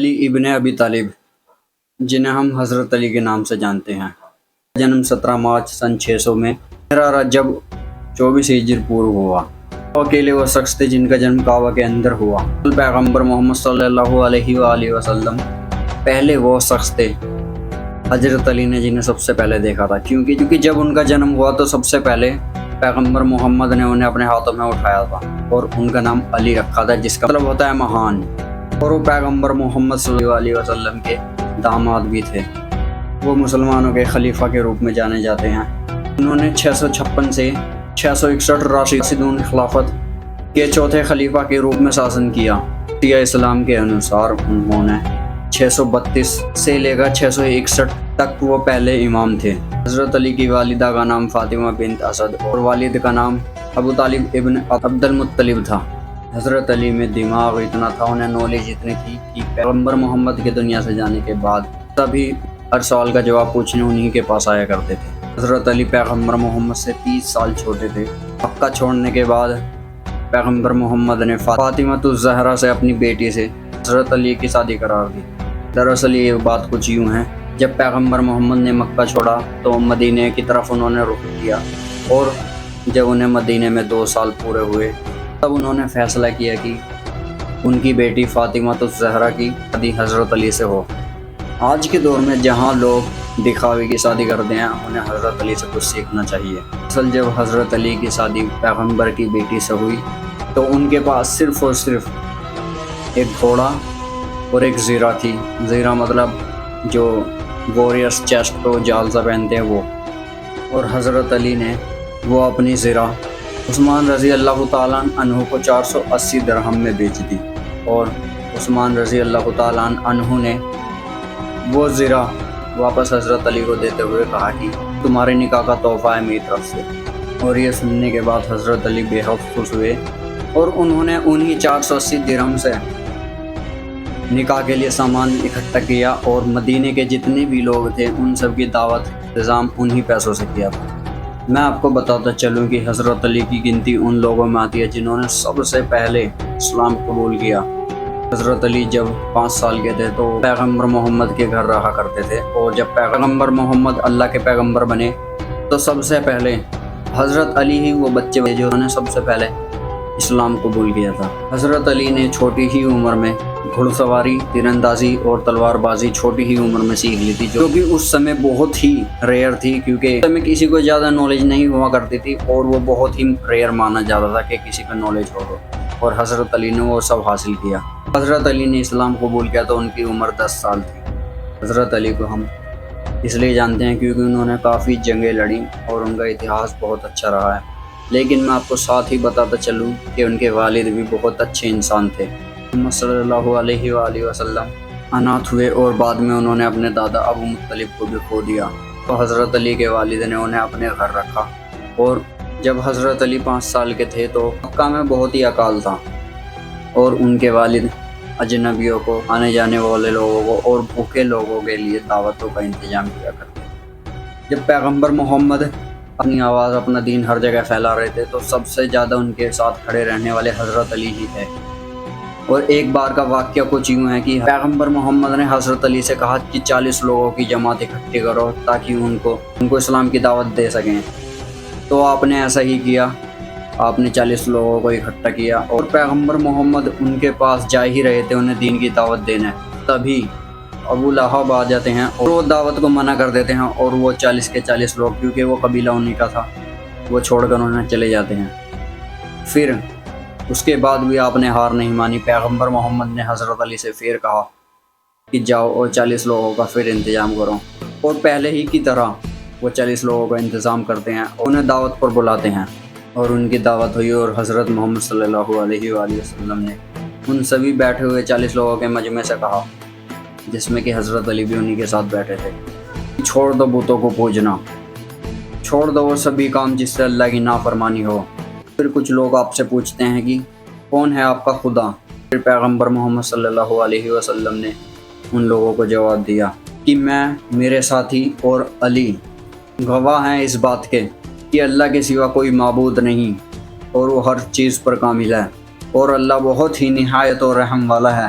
علی ابن ابی طالب، جنہیں ہم حضرت علی کے نام سے جانتے ہیں، جنم 17 مارچ سن 600 میں 13 رجب 24 ہجری پورو ہوا۔ وہ اکیلے وہ شخص تھے جن کا جنم کعبہ کے اندر ہوا۔ پیغمبر محمد صلی اللہ علیہ وآلہ وسلم پہلے وہ شخص تھے حضرت علی نے جنہیں سب سے پہلے دیکھا تھا، کیونکہ جب ان کا جنم ہوا تو سب سے پہلے پیغمبر محمد نے انہیں اپنے ہاتھوں میں اٹھایا تھا اور ان کا نام علی رکھا تھا، جس کا مطلب ہوتا ہے مہان، اور وہ پیغمبر محمد صلی اللہ علیہ وسلم کے داماد بھی تھے۔ وہ مسلمانوں کے خلیفہ کے روپ میں جانے جاتے ہیں۔ انہوں نے 656 سے 661 راشدون خلافت کے چوتھے خلیفہ کے روپ میں شاسن کیا۔ شیعہ اسلام کے انوسار انہوں نے 632 سے لے کر 661 تک وہ پہلے امام تھے۔ حضرت علی کی والدہ کا نام فاطمہ بنت اسد اور والد کا نام ابو طالب ابن عبد المطلب تھا۔ حضرت علی میں دماغ اتنا تھا، انہیں نالج اتنی تھی کہ پیغمبر محمد کے دنیا سے جانے کے بعد سبھی ہر سوال کا جواب پوچھنے انہی کے پاس آیا کرتے تھے۔ حضرت علی پیغمبر محمد سے 30 سال چھوٹے تھے۔ مکہ چھوڑنے کے بعد پیغمبر محمد نے فاطمہ الزہرا سے اپنی بیٹی سے حضرت علی کی شادی قرار دی۔ دراصل یہ بات کچھ یوں ہے، جب پیغمبر محمد نے مکہ چھوڑا تو مدینے کی طرف انہوں نے رخ کیا، اور جب انہیں مدینے میں 2 سال پورے ہوئے تب انہوں نے فیصلہ کیا کہ ان کی بیٹی فاطمہ الزہرا کی شادی حضرت علی سے ہو۔ آج کے دور میں جہاں لوگ دکھاوے کی شادی کرتے ہیں، انہیں حضرت علی سے کچھ سیکھنا چاہیے۔ اصل جب حضرت علی کی شادی پیغمبر کی بیٹی سے ہوئی تو ان کے پاس صرف اور صرف ایک گھوڑا اور ایک زیرہ تھی۔ زیرہ مطلب جو وارئرس چیسٹ پہ جال سا پہنتے ہیں وہ، اور حضرت علی نے وہ اپنی زیرہ عثمان رضی اللہ تعالیٰ عنہ کو 480 درہم میں بیچ دی، اور عثمان رضی اللہ تعالیٰ عنہ نے وہ زیرہ واپس حضرت علی کو دیتے ہوئے کہا کہ تمہارے نکاح کا تحفہ ہے میری طرف سے۔ اور یہ سننے کے بعد حضرت علی بے حد خوش ہوئے، اور انہوں نے انہی 480 درہم سے نکاح کے لیے سامان اکٹھا کیا، اور مدینے کے جتنے بھی لوگ تھے ان سب کی دعوت انتظام انہی پیسوں سے کیا تھا۔ میں آپ کو بتاتا چلوں کہ حضرت علی کی گنتی ان لوگوں میں آتی ہے جنہوں نے سب سے پہلے اسلام قبول کیا۔ حضرت علی جب 5 سال کے تھے تو پیغمبر محمد کے گھر رہا کرتے تھے، اور جب پیغمبر محمد اللہ کے پیغمبر بنے تو سب سے پہلے حضرت علی ہی وہ بچے جو انہوں نے سب سے پہلے اسلام قبول کیا تھا۔ حضرت علی نے چھوٹی ہی عمر میں گھڑ سواری، تیر اندازی اور تلوار بازی چھوٹی ہی عمر میں سیکھ لی تھی، جو کہ اس سمے بہت ہی ریئر تھی، کیونکہ اس سمے کسی کو زیادہ نالج نہیں ہوا کرتی تھی، اور وہ بہت ہی ریئر مانا جاتا تھا کہ کسی کو نالج ہو، اور حضرت علی نے وہ سب حاصل کیا۔ حضرت علی نے اسلام قبول کیا تو ان کی عمر 10 سال تھی۔ حضرت علی کو ہم اس لیے جانتے ہیں کیونکہ انہوں نے کافی جنگیں لڑیں اور ان کا اتہاس بہت اچھا رہا ہے، لیکن میں آپ کو ساتھ ہی بتاتا چلوں کہ ان کے والد بھی بہت اچھے انسان تھے۔ محمد صلی اللہ علیہ وآلہ وسلم اناتھ ہوئے، اور بعد میں انہوں نے اپنے دادا ابو مطلب کو بھی کھو دیا، تو حضرت علی کے والد نے انہیں اپنے گھر رکھا۔ اور جب حضرت علی 5 سال کے تھے تو مکہ میں بہت ہی اکال تھا، اور ان کے والد اجنبیوں کو، آنے جانے والے لوگوں کو اور بھوکے لوگوں کے لیے دعوتوں کا انتظام کیا کرتے تھے۔ جب پیغمبر محمد اپنی آواز، اپنا دین ہر جگہ پھیلا رہے تھے تو سب سے زیادہ ان کے ساتھ کھڑے رہنے والے حضرت علی ہی تھے۔ اور ایک بار کا واقعہ کچھ یوں ہے کہ پیغمبر محمد نے حضرت علی سے کہا کہ 40 لوگوں کی جماعت اکٹھی کرو تاکہ ان کو اسلام کی دعوت دے سکیں، تو آپ نے ایسا ہی کیا۔ آپ نے 40 لوگوں کو اکٹھا کیا، اور پیغمبر محمد ان کے پاس جا ہی رہے تھے انہیں دین کی دعوت دینے، تبھی ابو لہب آ جاتے ہیں اور وہ دعوت کو منع کر دیتے ہیں، اور وہ 40 کے 40 لوگ، کیونکہ وہ قبیلہ انہی کا تھا، وہ چھوڑ کر انہیں چلے جاتے ہیں۔ پھر اس کے بعد بھی آپ نے ہار نہیں مانی۔ پیغمبر محمد نے حضرت علی سے پھر کہا کہ جاؤ اور 40 لوگوں کا پھر انتظام کرو، اور پہلے ہی کی طرح وہ 40 لوگوں کا انتظام کرتے ہیں، انہیں دعوت پر بلاتے ہیں، اور ان کی دعوت ہوئی، اور حضرت محمد صلی اللہ علیہ وآلہ وسلم نے ان سبھی بیٹھے ہوئے 40 لوگوں کے مجمع سے کہا، جس میں کہ حضرت علی بھی انہی کے ساتھ بیٹھے تھے، چھوڑ دو بتوں کو پوجنا، چھوڑ دو وہ سبھی کام جس سے اللہ کی نافرمانی ہو۔ پھر کچھ لوگ آپ سے پوچھتے ہیں کہ کون ہے آپ کا خدا؟ پھر پیغمبر محمد صلی اللہ علیہ وسلم نے ان لوگوں کو جواب دیا کہ میں، میرے ساتھی اور علی گواہ ہیں اس بات کے کہ اللہ کے سوا کوئی معبود نہیں، اور وہ ہر چیز پر کامل ہے، اور اللہ بہت ہی نہایت اور رحم والا ہے۔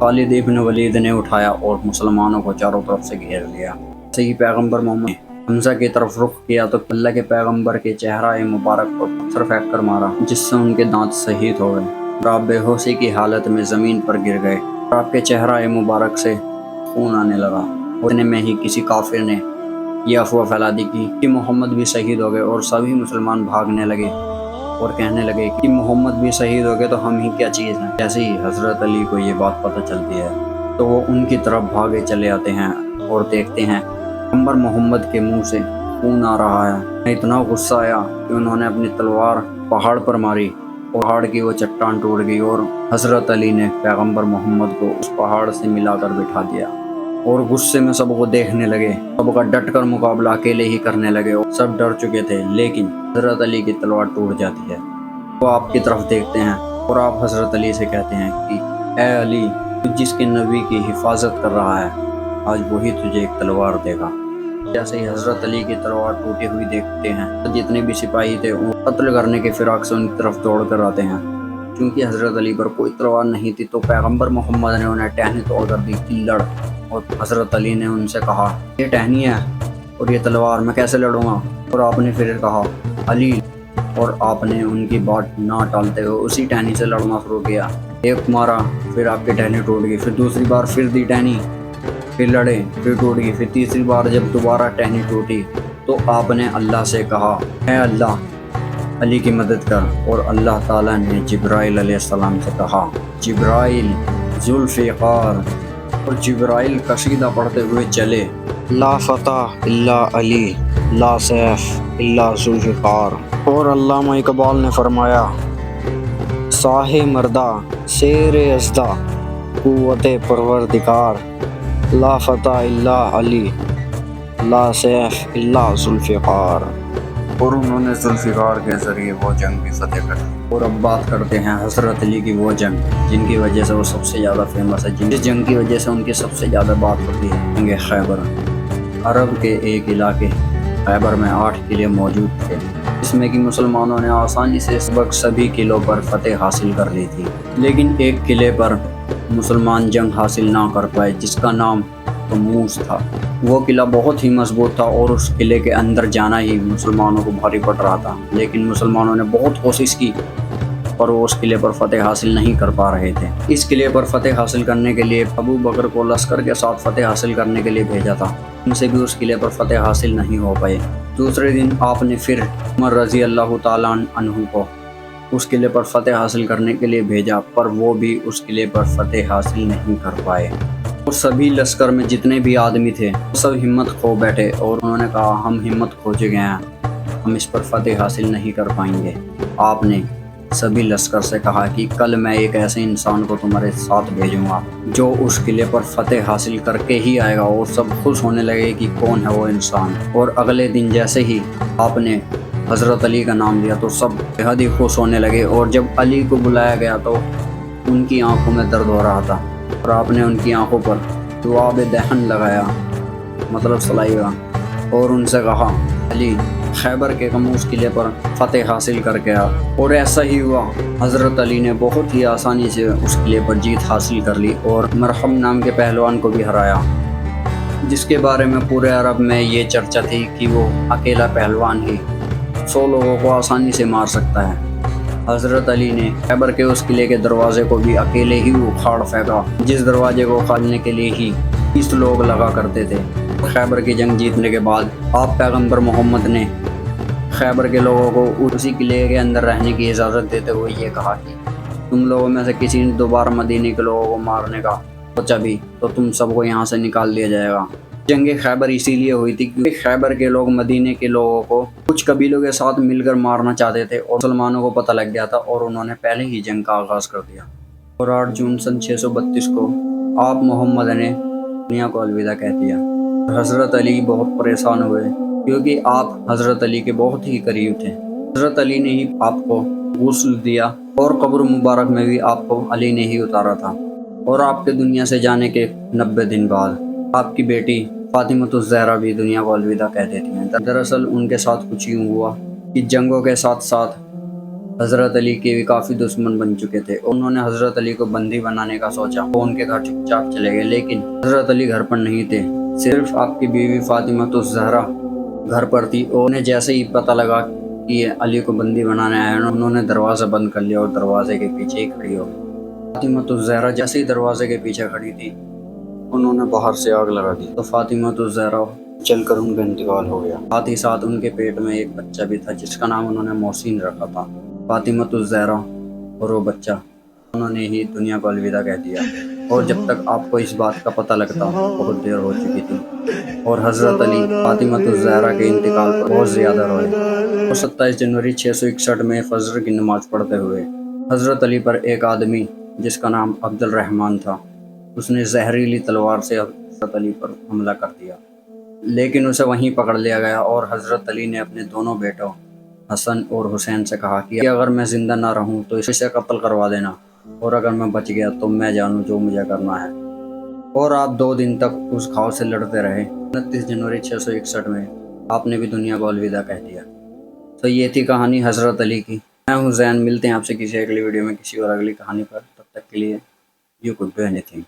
خالد ابن ولید نے اٹھایا اور مسلمانوں کو چاروں طرف سے گھیر لیا۔ ایسے ہی پیغمبر محمد نے حمزہ کی طرف رخ کیا تو اللہ کے پیغمبر کے چہرہ مبارک پر پتھر پھینک کر مارا، جس سے ان کے دانت شہید ہو گئے اور آپ بے ہوشی کی حالت میں زمین پر گر گئے اور آپ کے چہرہ مبارک سے خون آنے لگا۔ اتنے میں ہی کسی کافر نے یہ افواہ پھیلا دی کہ محمد بھی شہید ہو گئے اور سبھی مسلمان بھاگنے لگے اور کہنے لگے کہ محمد بھی شہید ہو گئے تو ہم ہی کیا چیز ہیں۔ جیسے ہی حضرت علی کو یہ بات پتہ چلتی ہے تو وہ ان کی طرف بھاگے چلے آتے ہیں اور دیکھتے ہیں پیغمبر محمد کے منہ سے خون آ رہا ہے۔ اتنا غصہ آیا کہ انہوں نے اپنی تلوار پہاڑ پر ماری، پہاڑ کی وہ چٹان ٹوٹ گئی اور حضرت علی نے پیغمبر محمد کو اس پہاڑ سے ملا کر بٹھا دیا اور غصے میں سب کو دیکھنے لگے۔ سب کا ڈٹ کر مقابلہ اکیلے ہی کرنے لگے اور سب ڈر چکے تھے، لیکن حضرت علی کی تلوار ٹوٹ جاتی ہے۔ وہ آپ کی طرف دیکھتے ہیں اور آپ حضرت علی سے کہتے ہیں کہ اے علی، تو جس کے نبی کی حفاظت کر رہا ہے آج وہی تجھے ایک تلوار دے گا۔ جیسے ہی حضرت علی کی تلوار ٹوٹی ہوئی دیکھتے ہیں تو جتنے بھی سپاہی تھے وہ قتل کرنے کے فراق سے ان کی طرف دوڑ کر آتے ہیں۔ چونکہ حضرت علی پر کوئی تلوار نہیں تھی تو پیغمبر محمد نے انہیں ٹہنی توڑ کر دی کہ لڑ، اور حضرت علی نے ان سے کہا یہ ٹہنی ہے اور یہ تلوار، میں کیسے لڑوں گا؟ اور آپ نے پھر کہا علی، اور آپ نے ان کی بات نہ ٹالتے ہوئے اسی ٹہنی سے لڑنا شروع کیا۔ ایک مارا، پھر آپ کی ٹہنی ٹوٹ گئی، پھر دوسری بار پھر دی ٹہنی، پھر لڑے، پھر ٹوٹ گئی، پھر تیسری بار جب دوبارہ ٹہنی ٹوٹی تو آپ نے اللہ سے کہا اے اللہ علی کی مدد کر، اور اللہ تعالیٰ نے جبرائیل علیہ السلام سے کہا جبرائیل ذوالفقار، اور جبرائیل قصیدہ پڑھتے ہوئے چلے لا فتح الا علی، لا سیف الا ذوالفقار۔ اور علامہ اقبال نے فرمایا ساہ مردہ شیر یزدہ قوت پروردگار، لا فتح الا علی، لا سیف الا ذوالفقار۔ اور انہوں نے ذوالفقار کے ذریعے وہ جنگ بھی فتح کر دی۔ اور اب بات کرتے ہیں حضرت علی کی وہ جنگ جن کی وجہ سے وہ سب سے زیادہ فیمس ہے، جس جنگ کی وجہ سے ان کی سب سے زیادہ بات ہوتی ہے، جنگ خیبر۔ عرب کے ایک علاقے خیبر میں 8 قلعے موجود تھے، جس میں کہ مسلمانوں نے آسانی سے سبھی قلعوں پر فتح حاصل کر لی تھی، لیکن ایک قلعے پر مسلمان جنگ حاصل نہ کر پائے جس کا نام تموز تھا۔ وہ قلعہ بہت ہی مضبوط تھا اور اس قلعے کے اندر جانا ہی مسلمانوں کو بھاری پڑ رہا تھا، لیکن مسلمانوں نے بہت کوشش کی پر وہ اس قلعے پر فتح حاصل نہیں کر پا رہے تھے۔ اس قلعے پر فتح حاصل کرنے کے لیے ابو بکر کو لشکر کے ساتھ فتح حاصل کرنے کے لیے بھیجا تھا، ان سے بھی اس قلعے پر فتح حاصل نہیں ہو پائے۔ دوسرے دن آپ نے پھر عمر رضی اللہ تعالیٰ عنہ کو اس قلعے پر فتح حاصل کرنے کے لیے بھیجا، پر وہ بھی اس قلعے پر فتح حاصل نہیں کر پائے۔ اور سبھی لشکر میں جتنے بھی آدمی تھے سب ہمت کھو بیٹھے اور انہوں نے کہا ہم ہمت کھو چکے ہیں، ہم اس پر فتح حاصل نہیں کر پائیں گے۔ آپ نے سبھی لشکر سے کہا کہ کل میں ایک ایسے انسان کو تمہارے ساتھ بھیجوں گا جو اس قلعے پر فتح حاصل کر کے ہی آئے گا، اور سب خوش ہونے لگے کہ کون ہے وہ انسان۔ اور اگلے دن جیسے ہی آپ نے حضرت علی کا نام لیا تو سب بہت ہی خوش ہونے لگے، اور جب علی کو بلایا گیا تو ان کی آنکھوں میں درد ہو رہا تھا اور آپ نے ان کی آنکھوں پر لعاب دہن لگایا، مطلب سلائیگا، اور ان سے کہا علی خیبر کے کموز قلعے پر فتح حاصل کر گیا۔ اور ایسا ہی ہوا، حضرت علی نے بہت ہی آسانی سے اس قلعے پر جیت حاصل کر لی اور مرحم نام کے پہلوان کو بھی ہرایا، جس کے بارے میں پورے عرب میں یہ چرچا تھی کہ وہ اکیلا پہلوان ہی 100 لوگوں کو آسانی سے مار سکتا ہے۔ حضرت علی نے خیبر کے اس قلعے کے دروازے کو بھی اکیلے ہی اکھاڑ پھینکا، جس دروازے کو کھولنے کے لیے ہی 30 لوگ لگا کرتے تھے۔ خیبر کی جنگ جیتنے کے بعد آپ پیغمبر محمد نے خیبر کے لوگوں کو اسی قلعے کے اندر رہنے کی اجازت دیتے ہوئے یہ کہا کہ تم لوگوں میں سے کسی نے دوبارہ مدینے کے لوگوں کو مارنے کا سوچا بھی تو تم سب کو یہاں سے نکال دیا جائے گا۔ جنگ خیبر اسی لیے ہوئی تھی کیونکہ خیبر کے لوگ مدینے کے لوگوں کو کچھ قبیلوں کے ساتھ مل کر مارنا چاہتے تھے، اور مسلمانوں کو پتہ لگ گیا تھا اور انہوں نے پہلے ہی جنگ کا آغاز کر دیا۔ اور 8 جون سن 632 کو آپ محمد نے دنیا کو الوداع کہہ دیا۔ حضرت علی بہت پریشان ہوئے کیونکہ آپ حضرت علی کے بہت ہی قریب تھے۔ حضرت علی نے ہی آپ کو غسل دیا اور قبر مبارک میں بھی آپ کو علی نے ہی اتارا تھا۔ اور آپ کے دنیا سے جانے کے 90 دن بعد آپ کی بیٹی فاطمۃ الزہرا بھی دنیا کو الوداع کہہ دیتی ہیں۔ دراصل ان کے ساتھ کچھ یوں ہوا کہ جنگوں کے ساتھ ساتھ حضرت علی کے بھی کافی دشمن بن چکے تھے. انہوں نے حضرت علی کو بندی بنانے کا سوچا. وہ ان کے گھر چپ چاپ چلے گئے، لیکن حضرت علی گھر پر نہیں تھے. صرف آپ کی بیوی فاطمہ الزہرا گھر پر تھی. انہیں جیسے ہی پتہ لگا کہ یہ علی کو بندی بنانے آئے ہیں، انہوں نے دروازہ بند کر لیا اور دروازے کے پیچھے ہی کھڑی ہو گئی. فاطمہ الزہرا جیسے ہی دروازے کے پیچھے کھڑی تھی، انہوں نے باہر سے آگ لگا دی تو فاطمہ الزہرا چل کر ان کا انتقال ہو گیا. ساتھ ہی ساتھ ان کے پیٹ میں ایک بچہ بھی تھا جس کا نام انہوں نے محسن رکھا تھا. فاطمہ الزہرا اور وہ بچہ انہوں نے ہی دنیا کو الوداع کہہ دیا. اور جب تک آپ کو اس بات کا پتہ لگتا بہت دیر ہو چکی تھی، اور حضرت علی فاطمہ الزہرا کے انتقال پر بہت زیادہ روئے. اور 27 جنوری 661 میں فجر کی نماز پڑھتے ہوئے حضرت علی پر ایک آدمی جس کا نام عبد الرحمن تھا، اس نے زہریلی تلوار سے حضرت علی پر حملہ کر دیا، لیکن اسے وہیں پکڑ لیا گیا. اور حضرت علی نے اپنے دونوں بیٹوں حسن اور حسین سے کہا کہ اگر میں زندہ نہ رہوں تو اسے قتل کروا دینا، اور اگر میں بچ گیا تو میں جانوں جو مجھے کرنا ہے. اور آپ 2 دن تک اس گھاؤ سے لڑتے رہے. 29 جنوری 661 میں آپ نے بھی دنیا کو الوداع کہہ دیا. تو یہ تھی کہانی حضرت علی کی. میں ہوں زین. ملتے ہیں آپ سے کسی اگلی ویڈیو میں کسی اور اگلی کہانی پر. تب تک کے لیے you could do any thing.